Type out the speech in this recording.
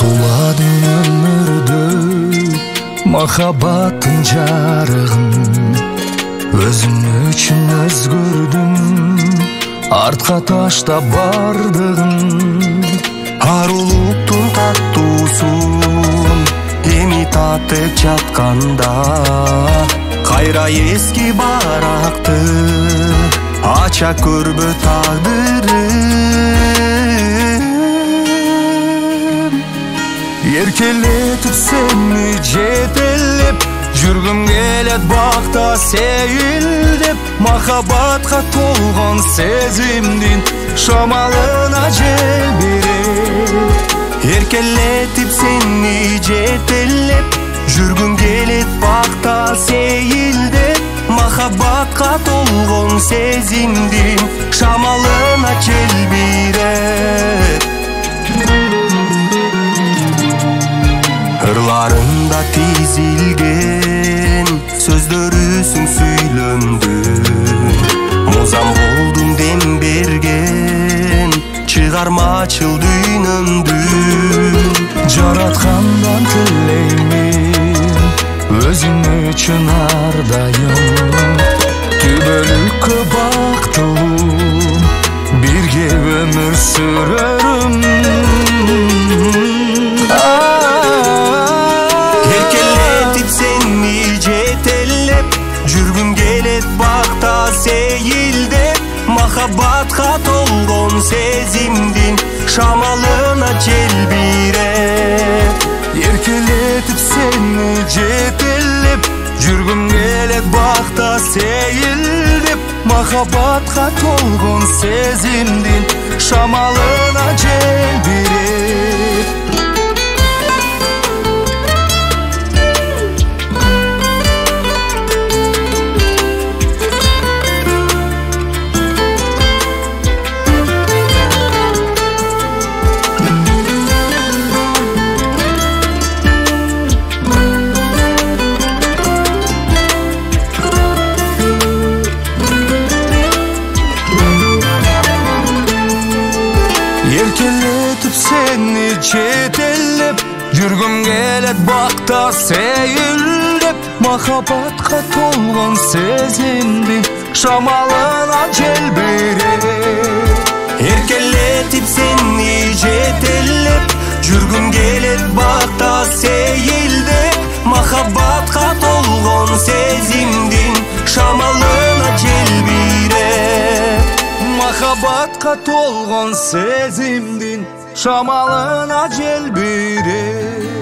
Туладың өмірді махаббаттың жарығын, өзім үшін өзгөрдім, артқа таштап бардығын. Арулуктун таттуусун эми татып жатканда, кайра эски баракты ача көрбө тагдырым. Эркелетип сени жетелеп, жүргүм келет бакта сейилдеп, махаббатка толгон сезимдин шамалына жел берет. Эркелетип сени жетелеп, жүргүм келет бакта сейилдеп, махаббатка толгон сезимдин шамалына жел берет. Ырларында тизилген сөздөрүсүң сүйлөмдүм, музам болдум дем берген чыгармачыл дүйнөмдү. Жараткандан тилеймин өзүң үчүн ардайым, түбөлүккө бактылуу бирге өмүр сүрөрүм. Эркелетип сени жетелеп, жүргүм келет бакта сейилдеп, махаббатка толгон сезимдин шамалына жел берет. Эркелетип сени жетелеп, жүргүм келет бакта сейилдеп, махаббатка толгон сезимдин шамалына жел берет. Эркелетип сени жетелеп, жүргүм келет бакта сейилдеп, махаббатка толгон сезимдин шамалына жел берет. Эркелетип сени жетелеп, жүргүм келет бакта сейилдеп, махаббатка толгон сезимдин шамалына жел берет. Махаббатка толгон сезимдин шамалына жел берет.